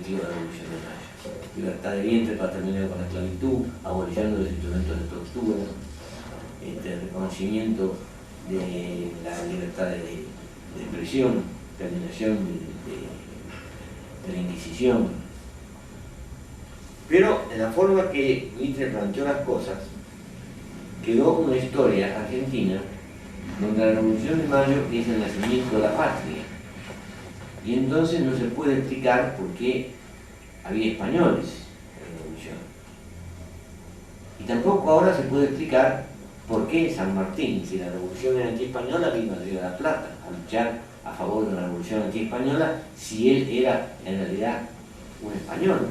objetivo de la Revolución de Mayo. Libertad de vientre para terminar con la esclavitud, aboliendo los instrumentos de tortura, reconocimiento de la libertad de expresión, terminación de la Inquisición. Pero en la forma que Mitre planteó las cosas, quedó una historia argentina donde la Revolución de Mayo es el nacimiento de la patria. Y entonces no se puede explicar por qué había españoles en la Revolución. Y tampoco ahora se puede explicar por qué San Martín, si la Revolución era antiespañola, vino a Río de la Plata a luchar a favor de la Revolución antiespañola, si él era en realidad un español.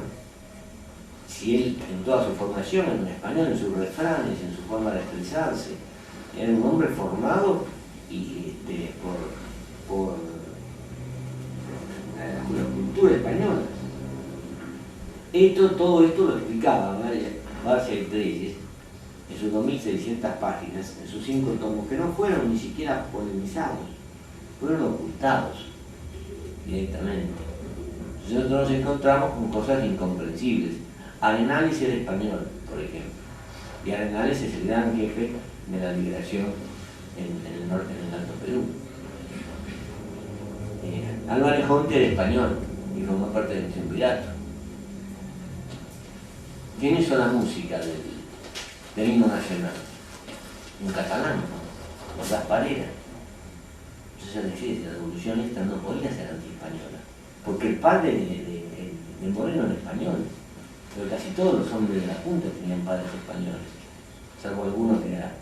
Si él en toda su formación era un español, en sus refranes, en su forma de expresarse, era un hombre formado y por la cultura española. Todo esto lo explicaba Barcia Treyes en sus 2600 páginas, en sus 5 tomos, que no fueron ni siquiera polemizados, fueron ocultados directamente. Nosotros nos encontramos con cosas incomprensibles. Arenales era español, por ejemplo, y Arenales es el gran jefe de la liberación en el norte, en el Alto Perú. Álvarez Jonte era español y formó parte del triunvirato. ¿Quién hizo la música del himno nacional? Un catalán, Ordaz Parera. Entonces decía, la revolución esta no podía ser antiespañola, porque el padre de Moreno era español, pero casi todos los hombres de la Junta tenían padres españoles, salvo alguno que era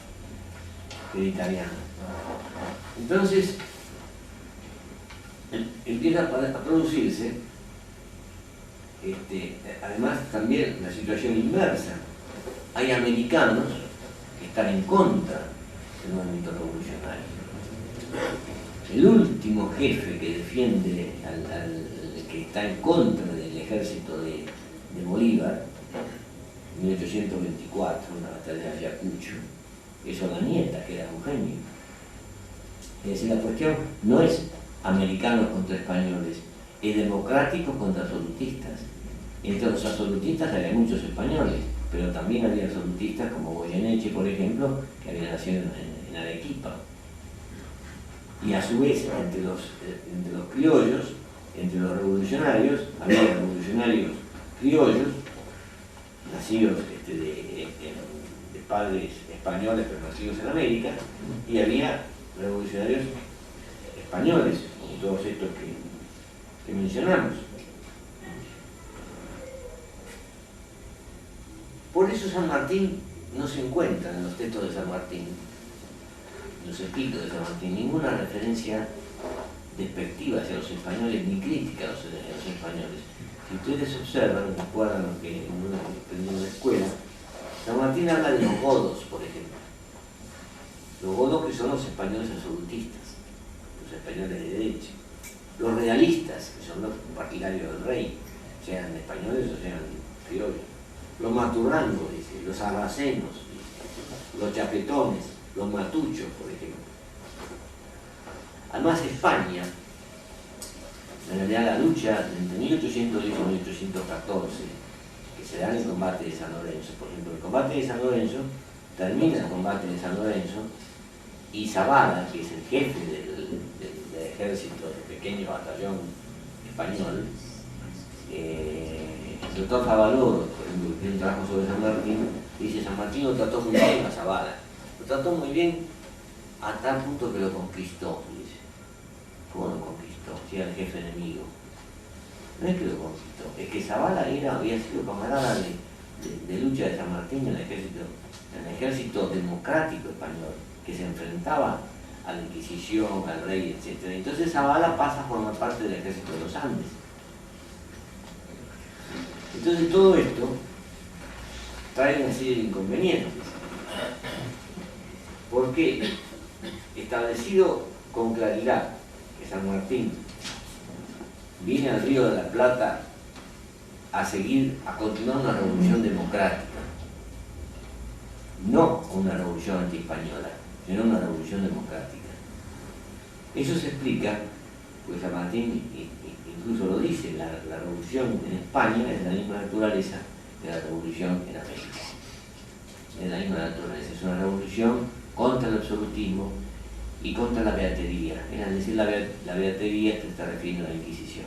italiano. Entonces, empieza a producirse, además también la situación inversa. Hay americanos que están en contra del movimiento revolucionario. El último jefe que defiende que está en contra del ejército de Bolívar, en 1824, una batalla de Ayacucho, es Oranieta, que era un genio. Es decir, la cuestión no es americanos contra españoles, es democráticos contra absolutistas. Entre los absolutistas había muchos españoles, pero también había absolutistas como Goyeneche, por ejemplo, que había nacido en Arequipa. Y a su vez, entre los criollos, entre los revolucionarios, había revolucionarios criollos, nacidos de padres españoles, pero nacidos en América, y había revolucionarios españoles, como todos estos que mencionamos. Por eso San Martín no se encuentra en los textos de San Martín, en los escritos de San Martín, ninguna referencia despectiva hacia los españoles ni crítica a los españoles. Si ustedes observan, recuerdan lo que uno aprendió en la escuela, San Martín habla de los godos, por ejemplo. Los godos, que son los españoles absolutistas, los españoles de derecha. Los realistas, que son los partidarios del rey, sean españoles o sean criollos. Los maturrangos, dice, los sarracenos, dice, los chapetones, los matuchos, por ejemplo. Además, España, en realidad la lucha entre 1810 y 1814, que se da en el combate de San Lorenzo, por ejemplo, el combate de San Lorenzo termina el combate de San Lorenzo y Zavala, que es el jefe del ejército, del pequeño batallón español, el doctor Favaloro, por ejemplo, que tiene un trabajo sobre San Martín, dice: San Martín lo trató muy bien a Zavala, lo trató muy bien a tal punto que lo conquistó, dice. ¿Cómo lo conquistó? Si era el jefe enemigo. No es que lo conquistó, es que Zavala había sido camarada de lucha de San Martín en el ejército democrático español, que se enfrentaba a la Inquisición, al rey, etc. Entonces Zavala pasa a formar parte del ejército de los Andes. Entonces todo esto trae una serie de inconvenientes, porque establecido con claridad que San Martín viene al Río de la Plata a continuar una revolución democrática, no una revolución antiespañola, sino una revolución democrática. Eso se explica, pues San Martín incluso lo dice, la revolución en España es de la misma naturaleza que la revolución en América. Es la misma naturaleza, es una revolución contra el absolutismo y contra la beatería. Es decir, la beatería se está refiriendo a la Inquisición,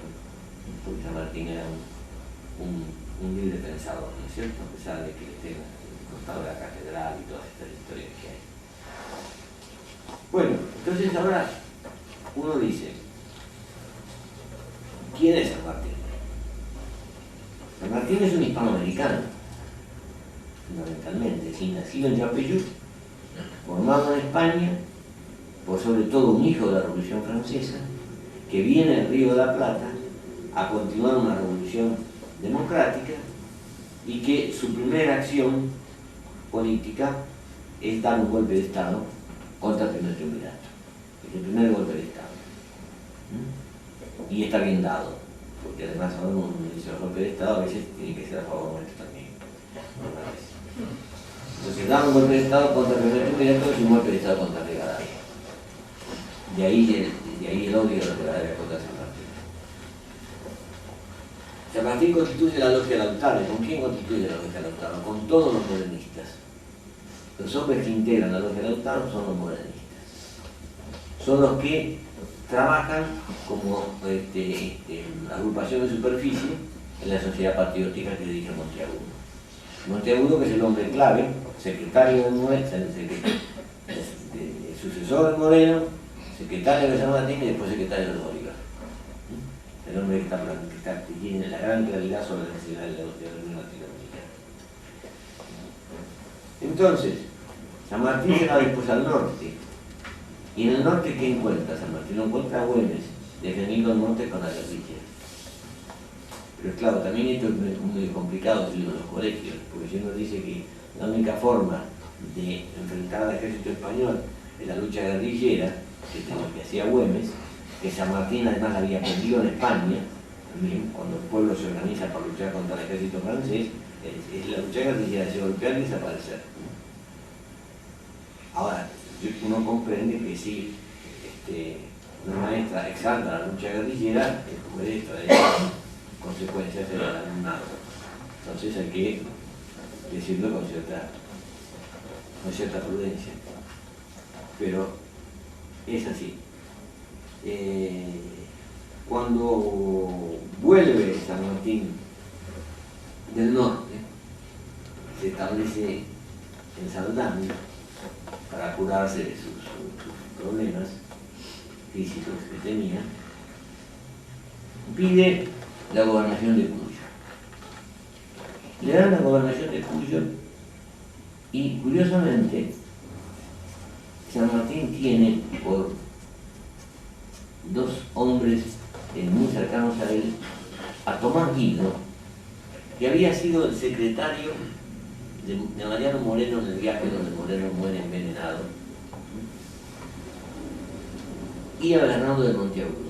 porque San Martín era un libre pensador, ¿no es cierto? A pesar de que esté en el costado de la catedral y todas estas historias que hay. Bueno, entonces ahora uno dice, ¿quién es San Martín? San Martín es un hispanoamericano, fundamentalmente, es nacido en Yapeyú, formado en España, por sobre todo un hijo de la Revolución Francesa, que viene del Río de la Plata a continuar una revolución democrática y que su primera acción política es dar un golpe de Estado contra el primer triunvirato. Es el primer golpe de Estado. Y está bien dado, porque además sabemos que uno dice el golpe de Estado a veces tiene que ser a favor nuestro también. Entonces dar un golpe de Estado contra el primer triunvirato es un golpe de Estado contra Rivadavia. De ahí el odio de Rivadavia contra San Martín. San Martín constituye la logia Lautaro. ¿Con quién constituye la logia Lautaro? Con todos los modernistas. Los hombres que integran la logia Lautaro son los modernistas. Son los que trabajan como agrupación de superficie en la sociedad patriótica que dirige Monteagudo. Monteagudo, que es el hombre clave, secretario de Moreno, sucesor de Moreno, secretario de San Martín y después secretario de Bolívar. El hombre que tiene la gran claridad sobre la necesidad de la Unión Latinoamericana. Entonces, San Martín se va después al norte. ¿Y en el norte qué encuentra San Martín? Lo encuentra a Güemes, defendiendo el norte con la guerrilla. Pero claro, también esto es muy complicado decirlo en los colegios, porque si uno dice que la única forma de enfrentar al ejército español es la lucha guerrillera, que es lo que hacía Güemes, que San Martín además había aprendido en España, también, cuando el pueblo se organiza para luchar contra el ejército francés, es la lucha guerrillera, se golpear y desaparecer. Ahora, uno comprende que si una maestra exalta la lucha guerrillera, puede traer consecuencias del alumnado. Entonces hay que decirlo con cierta prudencia. Pero es así. Cuando vuelve San Martín del norte, se establece en Saldaña para curarse de sus problemas físicos que tenía, pide la gobernación de Cuyo. Le dan la gobernación de Cuyo y, curiosamente, San Martín tiene por dos hombres muy cercanos a él a Tomás Guido, que había sido el secretario de Mariano Moreno en el viaje donde Moreno muere envenenado, y a Bernardo de Monteagudo.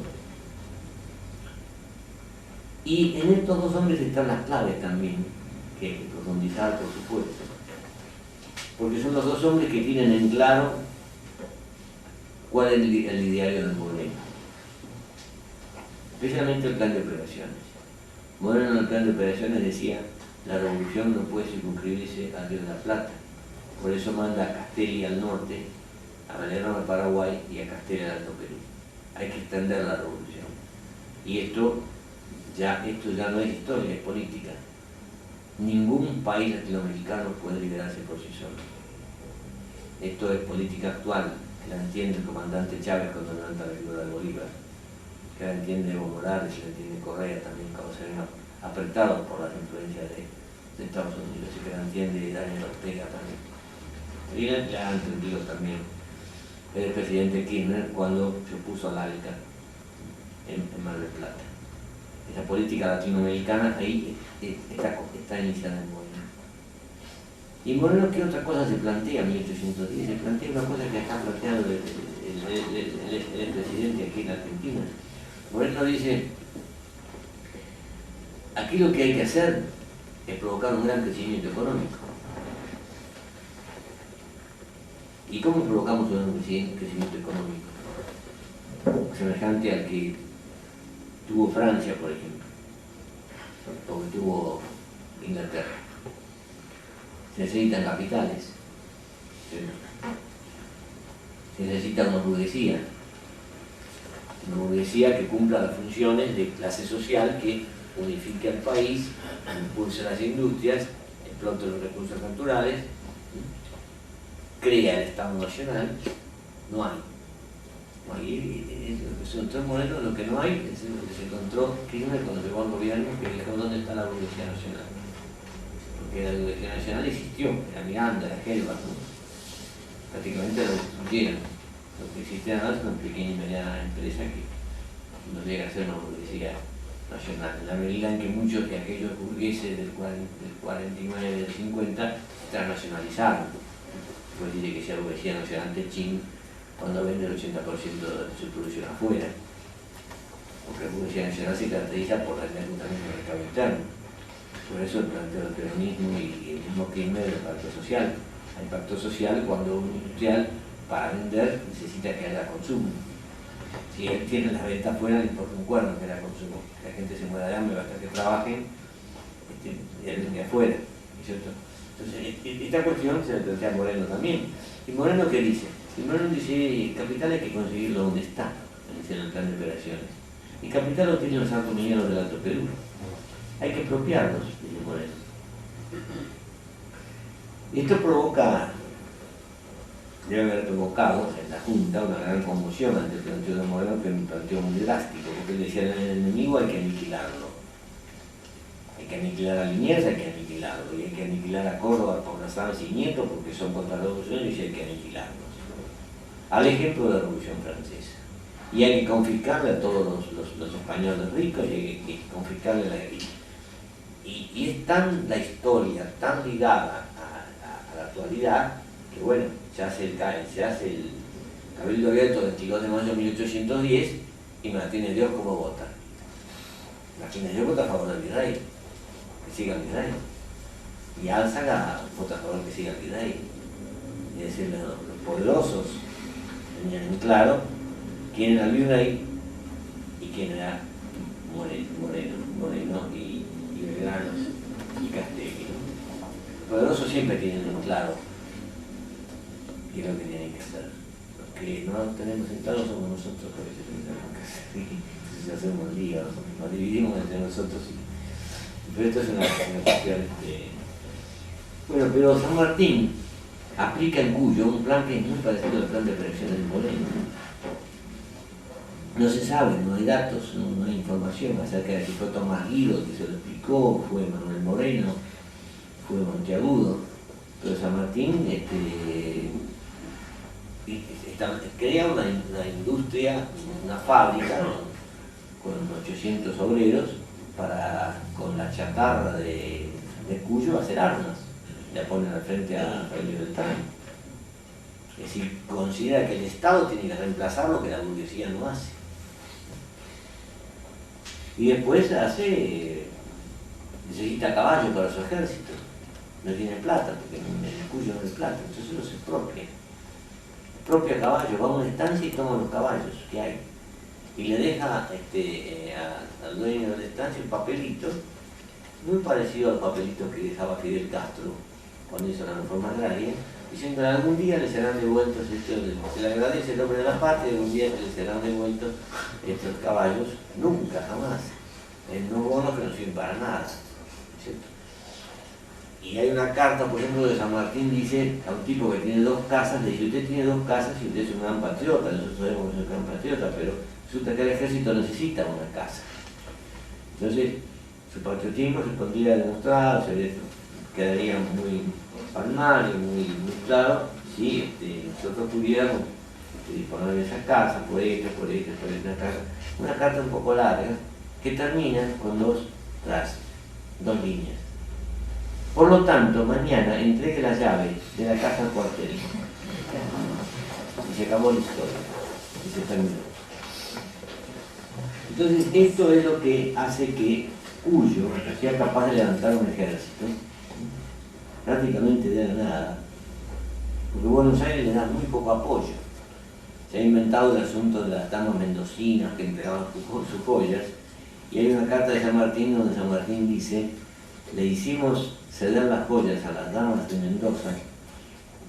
Y en estos dos hombres están las claves también, que hay que profundizar, por supuesto, porque son los dos hombres que tienen en claro cuál es el ideario de Moreno, especialmente el plan de operaciones. Moreno en el plan de operaciones decía: la revolución no puede circunscribirse al Río de la Plata, por eso manda a Castelli al norte, a Valerón al Paraguay y a Castelli al Alto Perú. Hay que extender la revolución. Y esto ya no es historia, es política. Ningún país latinoamericano puede liberarse por sí solo. Esto es política actual, que la entiende el comandante Chávez cuando levanta la figura de Bolívar, que la entiende Evo Morales y la entiende Correa también cuando se ven apretados por las influencias de Estados Unidos, y que la entiende Daniel Ortega también. Y la ha entendido también el presidente Kirchner cuando se opuso al ALCA en Mar del Plata. Esa política latinoamericana ahí está iniciada en Moreno. Y Moreno, ¿qué otra cosa se plantea en 1810? Se plantea una cosa que acá ha planteado el presidente aquí en Argentina. Moreno dice: aquí lo que hay que hacer es provocar un gran crecimiento económico. ¿Y cómo provocamos un gran crecimiento económico? Semejante al que tuvo Francia, por ejemplo, porque tuvo Inglaterra. Se necesitan capitales, se necesita una burguesía que cumpla las funciones de clase social, que unifique al país, impulse las industrias, explote los recursos naturales, crea el Estado Nacional. No hay. Son tres modelos, lo que no hay es lo que se encontró Kirchner cuando llegó al gobierno, que dijo dónde está la burguesía nacional. Porque la burguesía nacional existió, era Miranda, era Gelbach, ¿no? Prácticamente lo destruyeron. Lo que existía ahora es una pequeña y mediana empresa que no llega a ser una burguesía nacional. En la medida en que muchos de aquellos burgueses del 49 y del 50 se transnacionalizaron. Pues dice que sea burguesía nacional Techín cuando vende el 80% de su producción afuera. Porque la burguesía nacional se caracteriza por la endeudamiento del mercado interno. Por eso el planteo del peronismo y el mismo Kirchner del pacto social. Hay pacto social cuando un industrial, para vender, necesita que haya consumo. Si él tiene las ventas afuera, le importa un cuerno que haya consumo. Que la gente se muera de hambre, basta que trabajen, y él vende afuera, ¿no es cierto? Entonces, esta cuestión se la plantea Moreno también. ¿Y Moreno qué dice? Y Moreno dice, capital hay que conseguirlo donde está, en el plan de operaciones. Y capital lo tienen los altos mineros del Alto Perú. Hay que expropiarlos, dice Moreno. Y esto debe haber provocado en la Junta una gran conmoción ante el planteo de Moreno, que es un planteo muy drástico, porque él decía, el enemigo hay que aniquilarlo. Hay que aniquilar a Liniers, hay que aniquilarlo, y hay que aniquilar a Córdoba por las aves y nietos, porque son contra la revolución, y hay que aniquilarlos. Al ejemplo de la Revolución Francesa. Y hay que confiscarle a todos los españoles ricos, y hay que confiscarle la guerrilla. Y es tan la historia, tan ligada a la actualidad, que bueno, se hace el Cabildo Abierto del 22 de mayo de 1810 y Martínez de Oz como vota. Martínez de Oz vota a favor del virrey, que siga el virrey. Y Álzaga vota a favor que siga el virrey. Es decir, los poderosos tenían en claro quién era el virrey y quién era Moreno y Belgrano y Castelli, ¿no? Los poderosos siempre tienen en claro qué es lo que tienen que hacer. Los que no lo tenemos en claro somos nosotros, que a veces tenemos que hacer. Entonces hacemos líos, nos dividimos entre nosotros. Pero esto es una cuestión. Bueno, pero San Martín aplica en Cuyo un plan que es muy parecido al plan de operaciones de Moreno. No se sabe, no hay datos, no hay información acerca de si fue Tomás Guido que se lo explicó, fue Manuel Moreno, fue Monteagudo, pero San Martín crea una industria, una fábrica, ¿no?, con 800 obreros para, con la chatarra de Cuyo, hacer armas. Le ponen al frente a Félix Beltrán. Es decir, considera que el Estado tiene que reemplazar lo que la burguesía no hace. Y después necesita caballos para su ejército. No tiene plata, porque en el Cuyo no hay plata, entonces los expropia. Expropia caballos, va a una estancia y toma los caballos que hay. Y le deja al dueño de la estancia un papelito, muy parecido al papelito que dejaba Fidel Castro cuando hizo la reforma agraria, diciendo que algún día le serán devueltos, se le agradece el nombre de la patria, algún día le serán devueltos estos caballos, nunca, jamás, en unos bonos que no sirven para nada, ¿cierto? Y hay una carta, por ejemplo, de San Martín, dice a un tipo que tiene 2 casas, le dice, usted tiene 2 casas y usted es un gran patriota, nosotros sabemos que es un gran patriota, pero resulta que el ejército necesita una casa. Entonces, su patriotismo se pondría demostrado, quedaría muy palmario, muy claro, si nosotros pudiéramos disponer de esa casa, por esta casa. Una carta un poco larga, que termina con 2 frases, 2 líneas. Por lo tanto, mañana entregue la llave de la casa al cuartel. Y se acabó la historia. Y se terminó. Entonces, esto es lo que hace que Cuyo sea capaz de levantar un ejército, prácticamente de la nada, porque Buenos Aires le da muy poco apoyo. Se ha inventado el asunto de las damas mendocinas que entregaban sus joyas, Y hay una carta de San Martín donde San Martín dice: le hicimos ceder las joyas a las damas de Mendoza,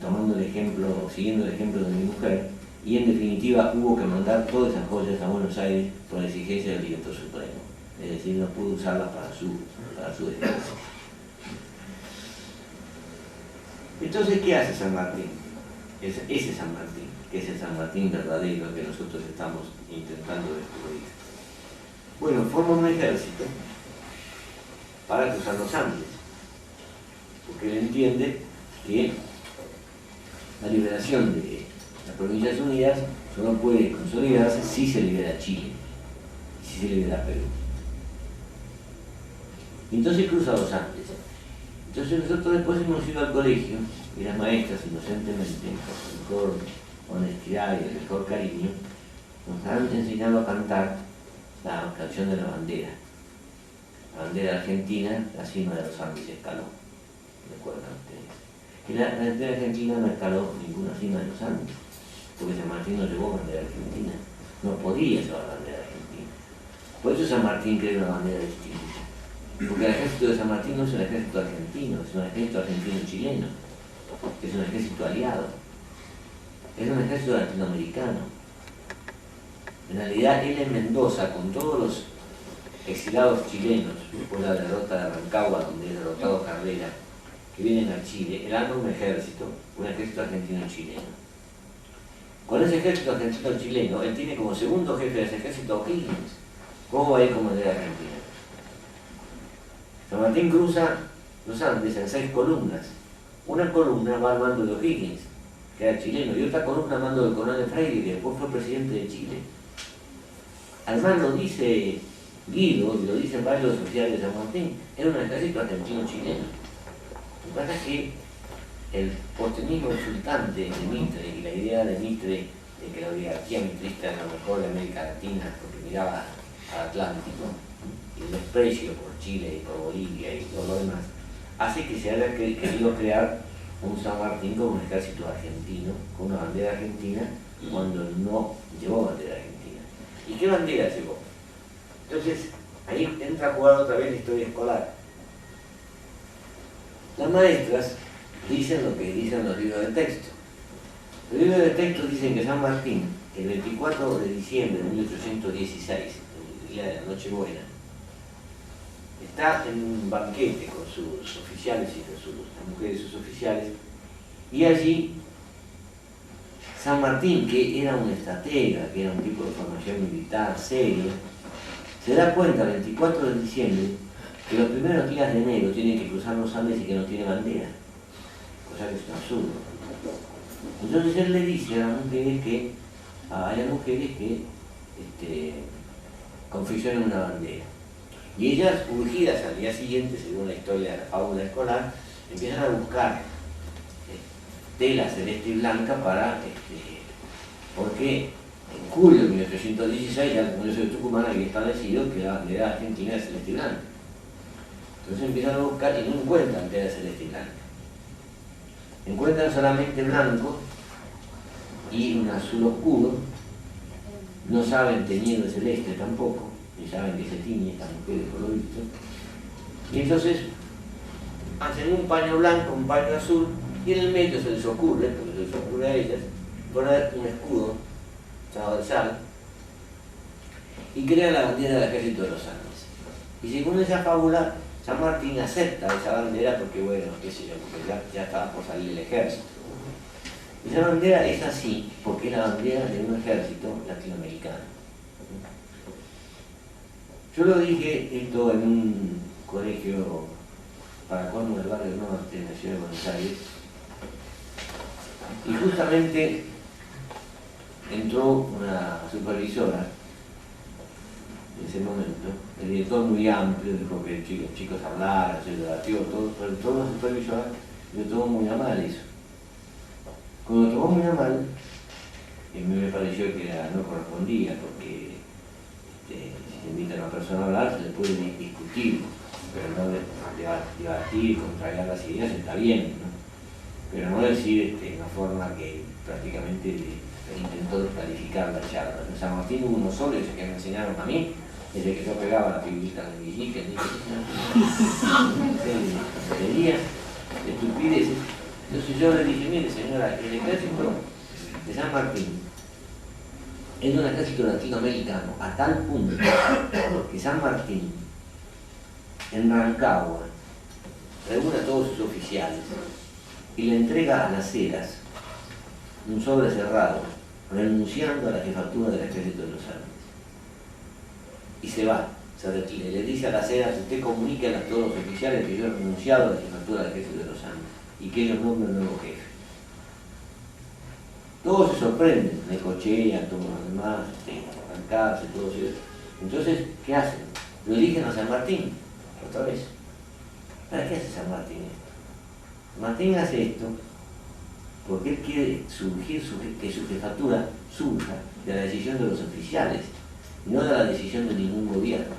tomando el ejemplo, siguiendo el ejemplo de mi mujer, y en definitiva hubo que mandar todas esas joyas a Buenos Aires por exigencia del director supremo. Es decir, no pudo usarlas para su defensa. Entonces, ¿qué hace San Martín? Ese San Martín, que es el San Martín verdadero que nosotros estamos intentando descubrir. Bueno, forma un ejército para cruzar los Andes, porque él entiende que la liberación de las Provincias Unidas solo puede consolidarse si se libera Chile, si se libera Perú. Entonces cruza los Andes. Entonces nosotros después hemos ido al colegio y las maestras inocentemente, con la mejor honestidad y el mejor cariño, nos han enseñado a cantar la canción de la bandera. La bandera argentina, la cima de los Andes escaló. ¿Recuerdan ustedes? Que la bandera argentina no escaló ninguna cima de los Andes, porque San Martín no llevó bandera argentina. No podía llevar bandera argentina. Por eso San Martín creó una bandera distinta. Porque el ejército de San Martín no es un ejército argentino, es un ejército argentino-chileno, es un ejército aliado, es un ejército latinoamericano. En realidad él en Mendoza, con todos los exilados chilenos, después de la derrota de Rancagua, donde es derrotado Carrera, que vienen a Chile, él arma un ejército argentino-chileno. Con ese ejército argentino-chileno, él tiene como segundo jefe de ese ejército a O'Higgins. ¿Cómo va a ir como bandera argentina? San Martín cruza los Andes en 6 columnas. Una columna va al mando de O'Higgins, que era chileno, y otra columna al mando del coronel Freire, que después fue presidente de Chile. Además lo dice Guido, y lo dicen varios oficiales de San Martín, era un ejército argentino-chileno. Lo que pasa es que el porteñismo insultante de Mitre y la idea de Mitre de que la oligarquía mitrista era lo mejor de América Latina, porque miraba al Atlántico, y el desprecio por Chile y por Bolivia y todo lo demás, hace que se haya querido crear un San Martín con un ejército argentino, con una bandera argentina, cuando no llevó bandera argentina. ¿Y qué bandera llevó? Entonces, ahí entra a jugar otra vez la historia escolar. Las maestras dicen lo que dicen los libros de texto. Los libros de texto dicen que San Martín, el 24 de diciembre de 1816, el día de la Nochebuena, está en un banquete con sus oficiales y con las mujeres de sus oficiales, y allí San Martín, que era un estratega, que era un tipo de formación militar serio, se da cuenta el 24 de diciembre que los primeros días de enero tienen que cruzar los Andes y que no tiene bandera, cosa que es un absurdo. Entonces él le dice a las mujeres que confeccionen una bandera. Y ellas, urgidas al día siguiente, según la historia de la fábula escolar, empiezan a buscar tela celeste y blanca porque en julio de 1816 ya el Congreso de Tucumán había establecido que la bandera argentina era celeste y blanca. Entonces empiezan a buscar y no encuentran tela celeste y blanca. Encuentran solamente blanco y un azul oscuro, no saben teñido de celeste tampoco, ni saben que se tiñe esta mujer de color visto. Y entonces hacen un paño blanco, un paño azul, y en el medio se les ocurre, porque se les ocurre a ellas, poner un escudo transversal y crean la bandera del ejército de los Andes. Y según esa fábula, San Martín acepta esa bandera porque, bueno, qué sé yo, porque ya estaba por salir el ejército. Esa bandera es así porque es la bandera de un ejército latinoamericano. Yo lo dije esto en un colegio para colmo del barrio norte de la ciudad de Buenos Aires, y justamente entró una supervisora en ese momento. El director muy amplio, dejó que los chicos hablaran, se debatió todo, pero toda la supervisora lo tomó muy a mal eso. Cuando lo tomó muy a mal, a mí me pareció que no correspondía, porque si se invita a una persona a hablar, se le puede discutir, pero no debatir, contrariar las ideas está bien, ¿no? Pero no decir una forma que prácticamente intentó descalificar la charla. En San Martín hubo unos solos que me enseñaron a mí, desde que yo pegaba la figurita en el guillique, estupideces. Entonces yo le dije, mire señora, el ejército de San Martín es un ejército latinoamericano, a tal punto que San Martín en Rancagua reúne a todos sus oficiales y le entrega a las Heras un sobre cerrado, renunciando a la jefatura del ejército de los Andes. Y se va, se retira, y le dice a las Heras, usted comunica a todos los oficiales que yo he renunciado a la jefatura del ejército de los Andes y que ellos nombren nuevo jefe. Todos se sorprenden, Necochea, todos los demás, Rancagua, todos ellos. Entonces, ¿qué hacen? Lo eligen a San Martín, otra vez. ¿Para qué hace San Martín esto? Martín hace esto porque él quiere que su jefatura surja de la decisión de los oficiales, no de la decisión de ningún gobierno.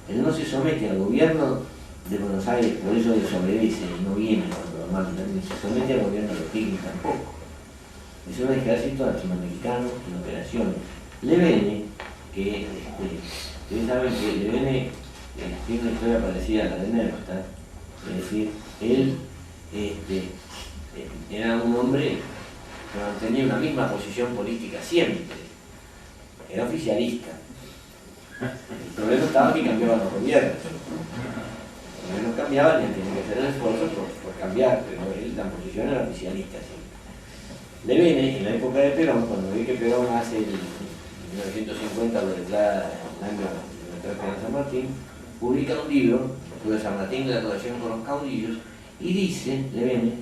Él no se somete al gobierno de Buenos Aires, por eso él sobrevive y no viene cuando lo mandan, ni se somete al gobierno de los Tigres tampoco. Es un ejército latinoamericano en operaciones. Levene, que ustedes saben que Levene tiene una historia parecida a la de Neustadt, es decir, él era un hombre que mantenía una misma posición política siempre, era oficialista. El problema estaba que cambiaban los gobiernos. Los gobiernos cambiaban y él tenía que hacer el esfuerzo por cambiar, pero él, la posición era oficialista siempre. Levene, en la época de Perón, cuando ve que Perón hace en 1950 lo declara el año de la San Martín, publica un libro sobre San Martín y la relación con los caudillos y dice, Levene,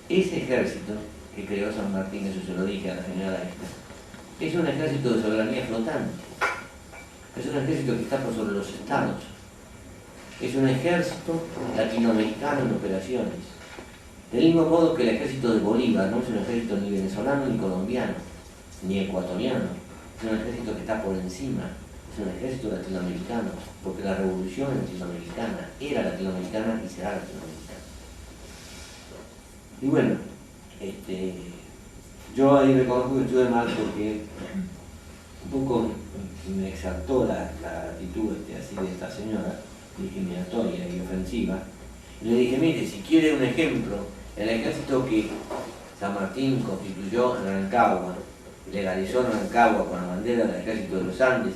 ese ejército que creó San Martín, eso se lo dije a la señora esta, es un ejército de soberanía flotante, es un ejército que está por sobre los estados, es un ejército latinoamericano en operaciones. Del mismo modo que el ejército de Bolívar no es un ejército ni venezolano, ni colombiano, ni ecuatoriano, es un ejército que está por encima, es un ejército latinoamericano, porque la revolución latinoamericana era latinoamericana y será latinoamericana. Y bueno, yo ahí reconozco que estuve mal porque un poco me exaltó la actitud así de esta señora, discriminatoria y ofensiva. Y le dije, mire, si quiere un ejemplo, el ejército que San Martín constituyó en Rancagua, legalizó en Rancagua con la bandera del ejército de los Andes,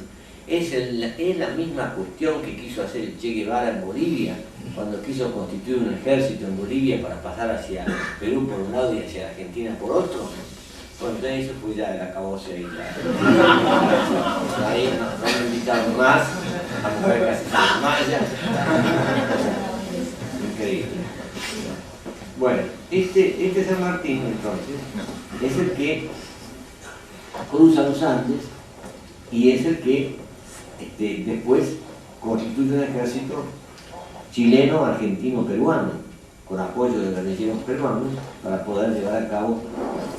es la misma cuestión que quiso hacer el Che Guevara en Bolivia, cuando quiso constituir un ejército en Bolivia para pasar hacia Perú por un lado y hacia Argentina por otro. Bueno, entonces eso fue ya el acabose ahí. Ahí no me invitaron más, la mujer casi se desmaya. Increíble. Bueno, este San Martín entonces es el que cruza los Andes y es el que después constituye un ejército chileno, argentino, peruano, con apoyo de guerrilleros peruanos para poder llevar a cabo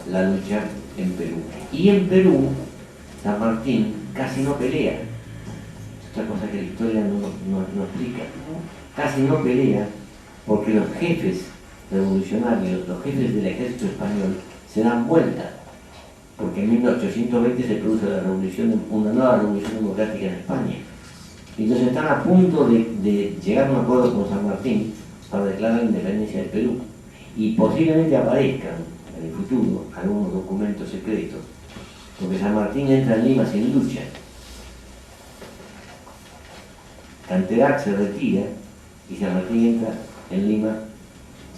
la lucha en Perú. Y en Perú, San Martín casi no pelea, otra cosa que la historia no explica, casi no pelea porque los jefes revolucionarios, los jefes del ejército español se dan vuelta, porque en 1820 se produce una nueva revolución democrática en España. Entonces están a punto de llegar a un acuerdo con San Martín para declarar la independencia del Perú. Y posiblemente aparezcan en el futuro algunos documentos secretos, porque San Martín entra en Lima sin lucha. Canterac se retira y San Martín entra en Lima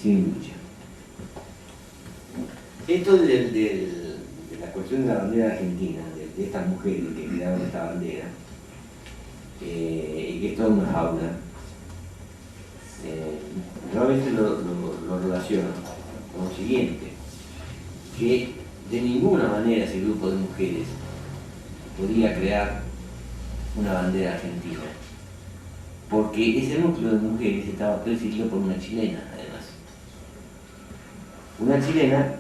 sin lucha. Esto de la cuestión de la bandera argentina, de estas mujeres que crearon esta bandera, y que es toda una jaula, yo a veces lo relaciono con lo siguiente, que de ninguna manera ese grupo de mujeres podía crear una bandera argentina, porque ese núcleo de mujeres estaba presidido por una chilena, además. Una chilena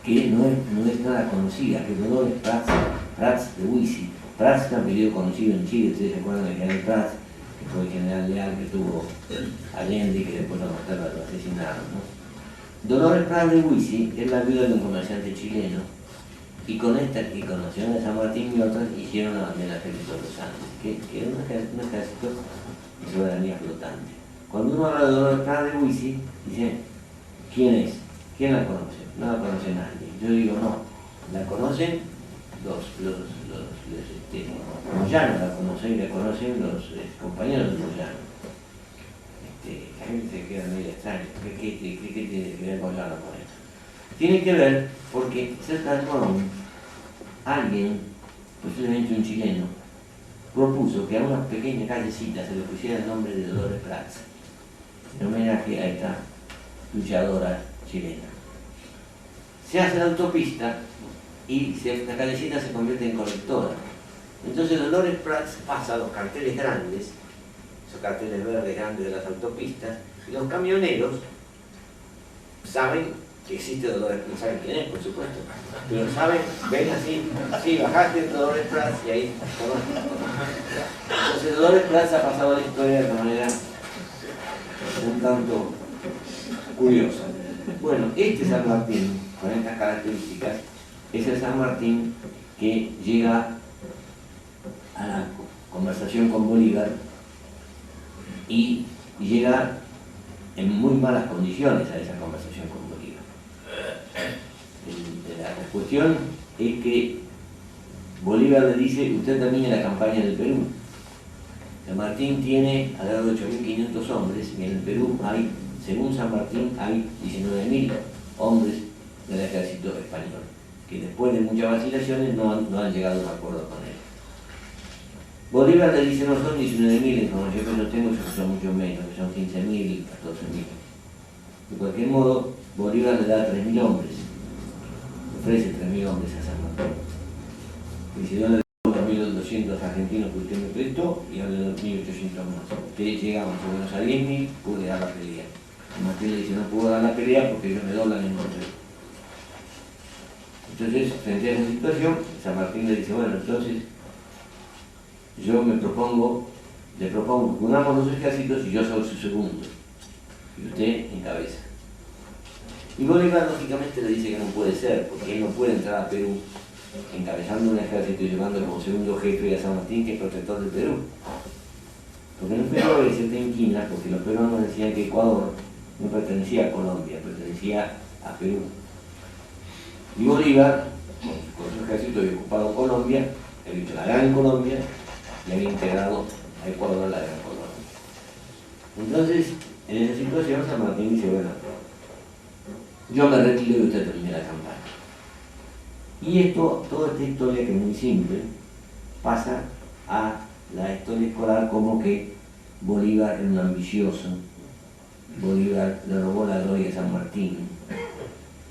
que no es nada conocida, que es Dolores Prats de Huisi. Prats es un apellido conocido en Chile, ustedes se acuerdan del general Prats, que fue el general leal que tuvo Allende y que después a más tarde lo asesinaron, ¿no? Dolores Prats de Huisi es la viuda de un comerciante chileno Y con la señora de San Martín y otras hicieron la bandera del ejército de los Andes, que era un ejército de soberanía flotante. Cuando uno habla de Dolores Prats de Huici, dice, ¿quién es? ¿Quién la conoce? No la conoce nadie. Yo digo, no, la conocen los Moyano, la conocen los compañeros de Moyano. La gente se queda medio extraña. ¿Qué tiene que ver Moyano con esto? Tiene que ver porque cerca de Morón, alguien, posiblemente un chileno, propuso que a una pequeña callecita se le pusiera el nombre de Dolores Prats, en homenaje a esta luchadora chilena. Se hace la autopista y la callecita se convierte en colectora. Entonces Dolores Prats pasa a los carteles grandes, esos carteles verdes grandes de las autopistas, y los camioneros saben que existe Dolores Prats, no saben quién es, por supuesto, pero saben, ven así, sí, bajaste Dolores Prats y ahí conocen. Entonces Dolores Prats ha pasado a la historia de una manera un tanto curiosa. Bueno, este San Martín, con estas características, es el San Martín que llega a la conversación con Bolívar y llega en muy malas condiciones a esa conversación con Bolívar. La cuestión es que Bolívar le dice, usted termine la campaña del Perú. San Martín tiene alrededor de 8.500 hombres y en el Perú hay, según San Martín, hay 19.000 hombres del ejército español, que después de muchas vacilaciones no han llegado a un acuerdo con él. Bolívar le dice, no son 19.000, como yo que lo tengo, son mucho menos, que son 15.000, 14.000. De cualquier modo, Bolívar le da 3.000 hombres, ofrece 3.000 hombres a San Martín. Dice, yo le doy 2.200 argentinos que usted me prestó y yo le doy 1.800 más. Usted llega más o menos a 10.000, puede dar la pelea. San Martín le dice, no puedo dar la pelea porque ellos me doblan en Monterrey. Entonces, frente a esa situación, San Martín le dice, bueno, entonces yo le propongo que unamos los ejércitos y yo soy su segundo, y usted encabeza. Y Bolívar lógicamente le dice que no puede ser, porque él no puede entrar a Perú encabezando un ejército y llevando como segundo jefe a San Martín, que es protector del Perú. Porque en el Perú a veces te inquina, porque los peruanos decían que Ecuador no pertenecía a Colombia, pertenecía a Perú. Y Bolívar, con su ejército, había ocupado Colombia, había hecho la Gran Colombia y había integrado a Ecuador a la Gran Colombia. Entonces, en esa situación, San Martín dice, bueno, yo me retiro y usted termina la campaña. Y toda esta historia, que es muy simple, pasa a la historia escolar como que Bolívar era un ambicioso, Bolívar le robó la gloria a San Martín,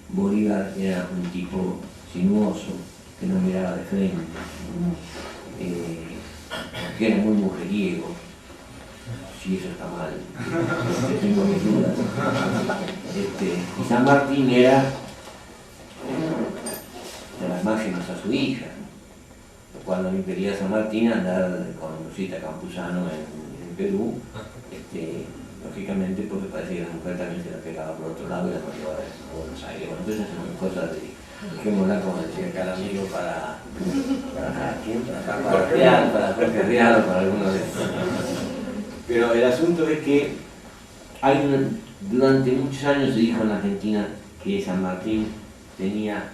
Bolívar era un tipo sinuoso, que no miraba de frente, que era muy mujeriego. Si eso está mal, tengo mis dudas. Y San Martín era de las máximas a su hija, lo cual no impedía a San Martín andar con Rosita Campuzano en Perú, lógicamente porque parece que la mujer también se la pegaba por otro lado y la mandó a Buenos Aires. Bueno, entonces es una cosa de, dejémosla como decía cada amigo para Jorge Real o para alguno de estos. Pero el asunto es que durante muchos años se dijo en la Argentina que San Martín tenía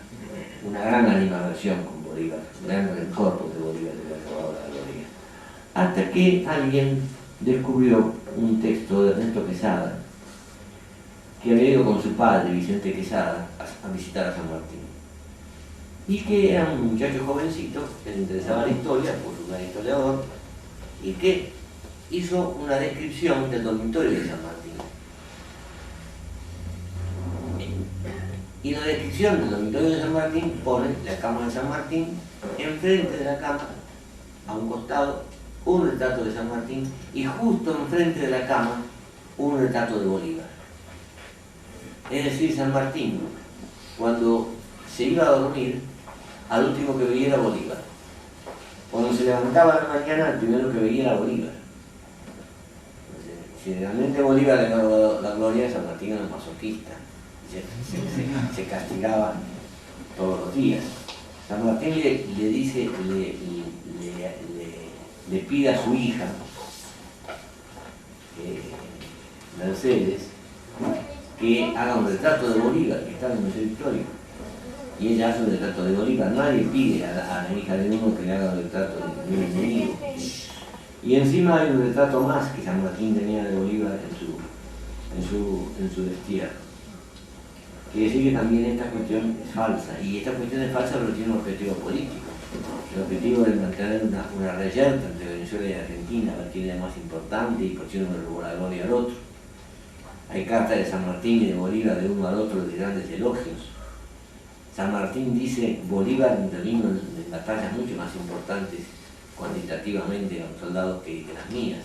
una gran animadversión con Bolívar, un gran rencor porque Bolívar le había robado la gloria. Hasta que alguien descubrió un texto de Ernesto Quesada, que había ido con su padre, Vicente Quesada, a visitar a San Martín. Y que era un muchacho jovencito, que le interesaba la historia, por un gran historiador, y que hizo una descripción del dormitorio de San Martín. Y la descripción del dormitorio de San Martín pone la cama de San Martín, enfrente de la cama, a un costado, un retrato de San Martín, y justo enfrente de la cama, un retrato de Bolívar. Es decir, San Martín, cuando se iba a dormir, al último que veía era Bolívar. Cuando se levantaba a la mañana, el primero que veía era Bolívar. Si realmente Bolívar le dio la gloria, San Martín era un masoquista. Se castigaba todos los días. San Martín le dice, le pide a su hija, Mercedes, que haga un retrato de Bolívar, que está en el Museo Histórico. Y ella hace un retrato de Bolívar. Nadie pide a la hija de uno que le haga un retrato de un enemigo. Y encima hay un retrato más que San Martín tenía de Bolívar en su destierro. Quiere decir que también esta cuestión es falsa. Y esta cuestión es falsa pero tiene un objetivo político. El objetivo de mantener una reyerta entre Venezuela y Argentina, a quién es más importante y por qué uno le robó la gloria al otro. Hay cartas de San Martín y de Bolívar de uno al otro de grandes elogios. San Martín dice, Bolívar intervino en batallas mucho más importantes cuantitativamente a los soldados que las mías.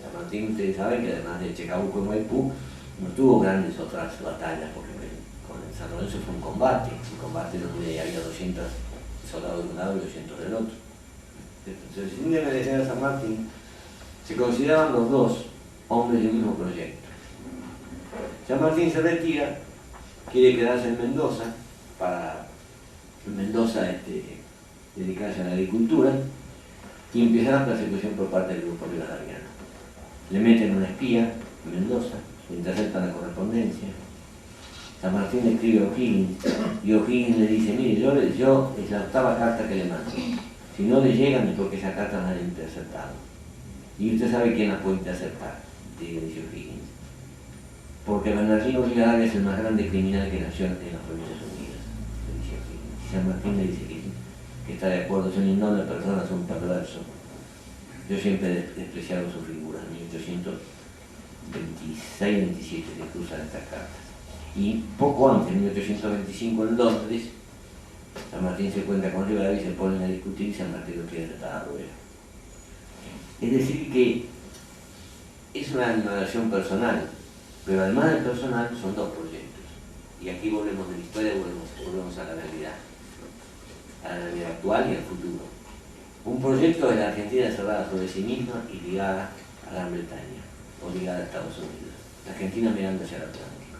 San Martín, ustedes saben que además de Chacabuco y Maipú, no tuvo grandes otras batallas, porque con el San Lorenzo fue un combate donde había 200 soldados de un lado y 200 del otro. Entonces, sin desmerecer a San Martín, se consideraban los dos hombres del mismo proyecto. San Martín se retira, quiere quedarse en Mendoza, para en Mendoza dedicarse a la agricultura, y empieza la persecución por parte del grupo rivadavia. Le meten una espía en Mendoza, le interceptan la correspondencia. San Martín le escribe a O'Higgins, y O'Higgins le dice, mire, yo es la octava carta que le mando. Si no le llegan es porque esa carta la han interceptado. Y usted sabe quién la puede interceptar, dice O'Higgins. Porque Bernardino Rivadavia es el más grande criminal que nació en las Provincias Unidas, le dice O'Higgins. Y San Martín le dice que está de acuerdo, son innobles personas, son perversos. Yo siempre he despreciado su figura. En 1826-27 se cruzan estas cartas. Y poco antes, en 1825, en Londres, San Martín se cuenta con Rivadavia y se ponen a discutir y San Martín lo quiere tratar a rueda. Es decir que es una versión personal, pero además del personal son dos proyectos. Y aquí volvemos de la historia, volvemos a la realidad actual y al futuro. Un proyecto de la Argentina cerrada sobre sí misma y ligada a Gran Bretaña, o ligada a Estados Unidos. La Argentina mirando hacia el Atlántico.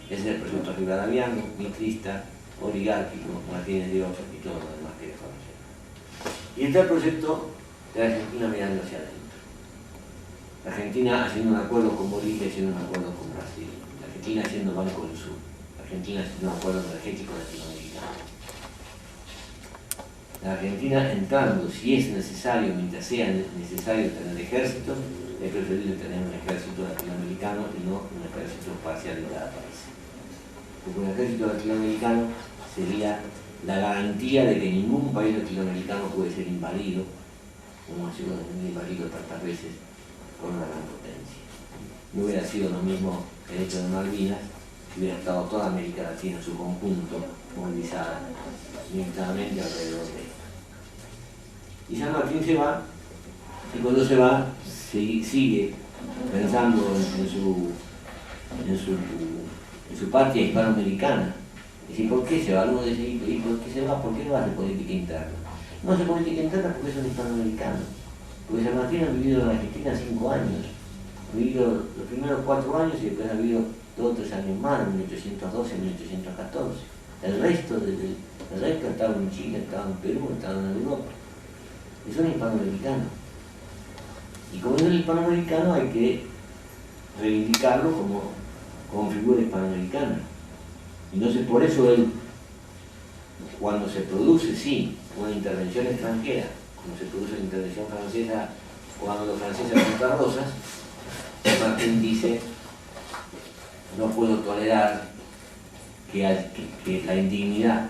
Ese es el proyecto rivadaviano, mitrista, oligárquico, Martínez de Ocho y todo lo demás que desconocemos. Y está el proyecto de la Argentina mirando hacia adentro. La Argentina haciendo un acuerdo con Bolivia, haciendo un acuerdo con Brasil. La Argentina haciendo Banco del Sur. La Argentina haciendo un acuerdo energético latinoamericano. La Argentina entrando, si es necesario, mientras sea necesario tener ejército, es preferible tener un ejército latinoamericano y no un ejército parcial de cada país. Porque un ejército latinoamericano sería la garantía de que ningún país latinoamericano puede ser invadido, como ha sido invadido tantas veces, por una gran potencia. No hubiera sido lo mismo el hecho de Malvinas si hubiera estado toda América Latina en su conjunto movilizada militarmente alrededor de esto. Y San Martín se va, y cuando se va sigue pensando en su patria hispanoamericana. Dice, ¿por qué se va? Uno dice, ¿y por qué se va? ¿Por qué no hace política interna? No hace política interna porque es un hispanoamericano. Porque San Martín ha vivido en Argentina 5 años. Ha vivido los primeros 4 años y después ha vivido 2 o 3 años más, en 1812 y 1814. El resto estaba en Chile, estaba en Perú, estaba en Europa. Es un hispanoamericano. Y como es un hispanoamericano hay que reivindicarlo como figura hispanoamericana. Y no sé, por eso él, cuando se produce, sí, una intervención extranjera, como se produce la intervención francesa, cuando los franceses Santa Rosas, Martín dice, no puedo tolerar que la indignidad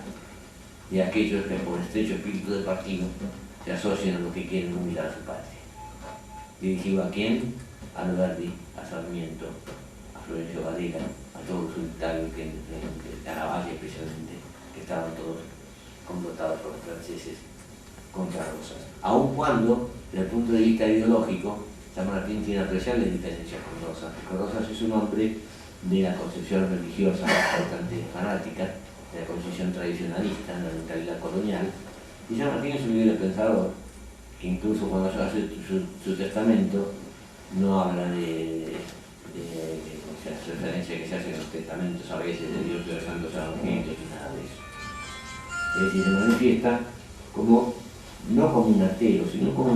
de aquellos que por estrecho espíritu de partido se asocian a los que quieren humillar a su patria. Dirigido a quién? A Alberti, a Sarmiento, a Florencio Varela, a todos los unitarios que a la Valle especialmente, que estaban todos complotados por los franceses contra Rosas. Aun cuando, desde el punto de vista ideológico, San Martín tiene apreciables diferencias con Rosas, porque Rosas es un hombre de la concepción religiosa bastante fanática, de la concepción tradicionalista, de la mentalidad colonial, y San Martín es un libre pensador, que incluso cuando se hace su testamento, no habla de referencia que se hace en los testamentos a veces de Dios de los santos evangelios y nada de eso. Es decir, se manifiesta como, no como un ateo, sino como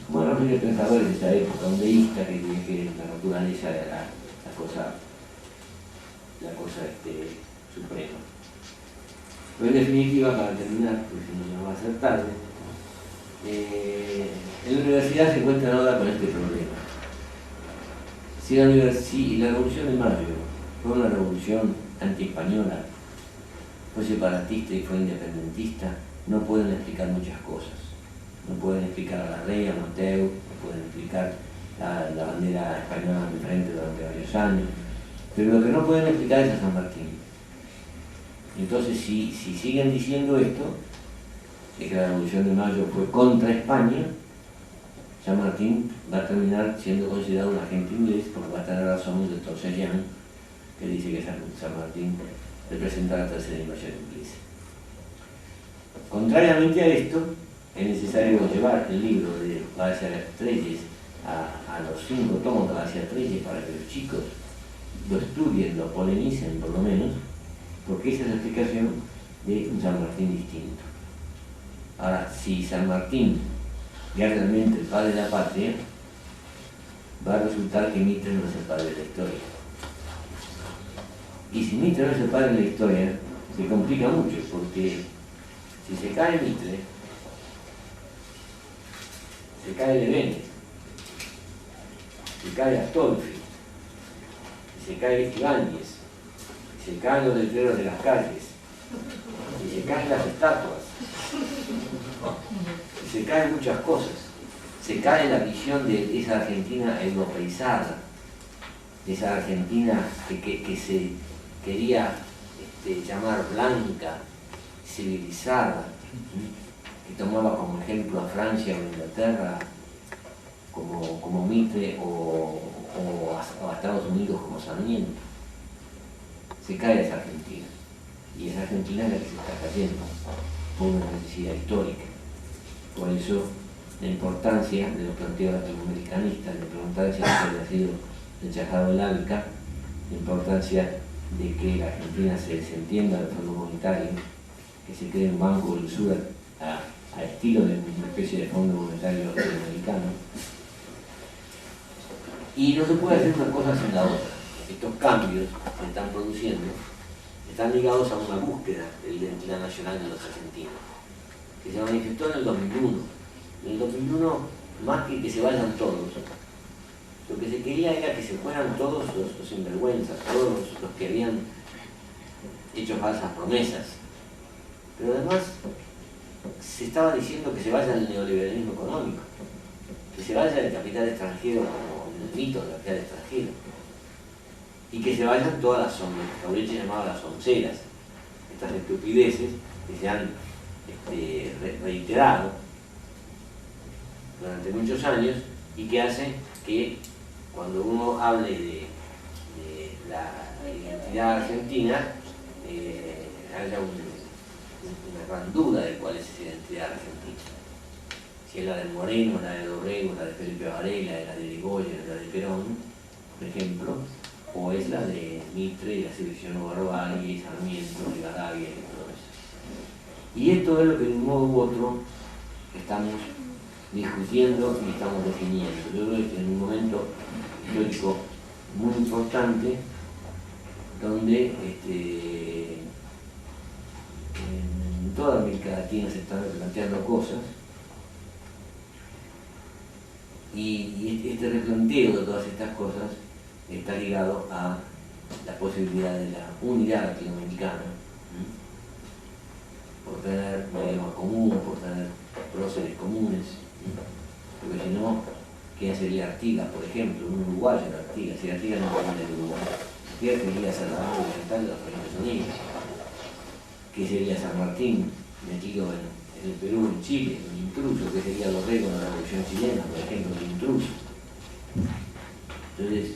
una serie de pensadores de esa época, un deísta que cree que la naturaleza era la cosa suprema. Pero en definitiva, para terminar, porque si no va a ser tarde, en la universidad se encuentran ahora con este problema. Si la Revolución de Mayo fue una revolución anti-española, fue separatista y fue independentista, no pueden explicar muchas cosas. No pueden explicar a la Rey, a Monteu, no pueden explicar la bandera española diferente durante varios años, pero lo que no pueden explicar es a San Martín. Entonces, si siguen diciendo esto, de que la Revolución de Mayo fue contra España, San Martín va a terminar siendo considerado un agente inglés, porque va a tener razón el doctor Saint-Jean, que dice que San Martín representa la tercera invasión inglesa. Contrariamente a esto, es necesario llevar el libro de García Trelles a los 5 tomos de García Trelles para que los chicos lo estudien, lo polemicen por lo menos, porque esa es la explicación de un San Martín distinto. Ahora, si San Martín es realmente el padre de la patria, va a resultar que Mitre no es el padre de la historia. Y si Mitre no es el padre de la historia, se complica mucho, porque si se cae Mitre, se cae Levene, se cae Astolfi, se cae Ibáñez, se caen los letreros de las calles, y se caen las estatuas, y se caen muchas cosas. Se cae la visión de esa Argentina europeizada, de esa Argentina que se quería llamar blanca, civilizada, que tomaba como ejemplo a Francia o a Inglaterra como Mitre o a Estados Unidos como Sarmiento. Se cae esa Argentina, y esa Argentina es la que se está cayendo por una necesidad histórica. Por eso la importancia de los planteos latinoamericanistas, la importancia de que haya sido rechazado el ALCA, la importancia de que la Argentina se desentienda del Fondo Monetario, que se cree un banco del sur a estilo de una especie de Fondo Monetario latinoamericano. Y no se puede hacer una cosa sin la otra. Estos cambios que se están produciendo están ligados a una búsqueda de la identidad nacional de los argentinos, que se manifestó en el 2001. En el 2001, más que se vayan todos, lo que se quería era que se fueran todos los sinvergüenzas, todos los que habían hecho falsas promesas. Pero además se estaba diciendo que se vaya el neoliberalismo económico, que se vaya el capital extranjero como el mito del capital extranjero, y que se vayan todas las sombras, que Aureche llamaba las onceras, estas estupideces que se han reiterado durante muchos años y que hacen que cuando uno hable de la identidad argentina haya una gran duda de cuál es esa identidad argentina. Si es la de Moreno, la de Dorrego, la de Felipe Varela, la de Irigoyen, la de Perón, por ejemplo, o es la de Mitre y la selección Barbarie, Sarmiento, Rivadavia y todo eso. Y esto es lo que de un modo u otro estamos discutiendo y estamos definiendo. Yo creo que en un momento histórico muy importante donde en toda América Latina se están replanteando cosas y este replanteo de todas estas cosas está ligado a la posibilidad de la unidad latinoamericana, por tener un idioma común, por tener próceres comunes, porque si no, ¿quién sería Artigas, por ejemplo? Un uruguayo era Artigas, si Artigas no viene del Uruguay. Artigas quería ser la banda oriental de los Estados Unidos. ¿Qué sería San Martín, metido en el Perú, en Chile, un intruso? ¿Qué sería Dorrego en la Revolución Chilena, por ejemplo, un intruso? Entonces,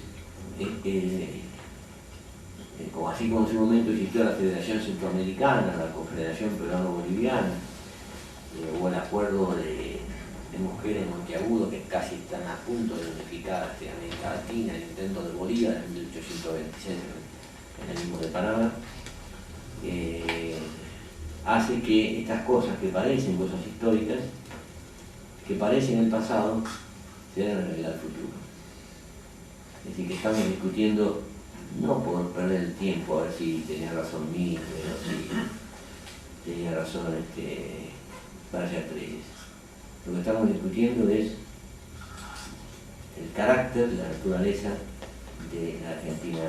así como en su momento existió la Federación Centroamericana, la Confederación Peruano-Boliviana, o el acuerdo de mujeres en Monteagudo que casi están a punto de unificar América Latina, el intento de Bolívar en 1826 en el mismo de Panamá, hace que estas cosas que parecen cosas históricas, que parecen el pasado, sean en realidad el futuro. Es decir, que estamos discutiendo no por perder el tiempo a ver si tenía razón Mitre, o si tenía razón Valla Treyes. Lo que estamos discutiendo es el carácter, la naturaleza de la Argentina.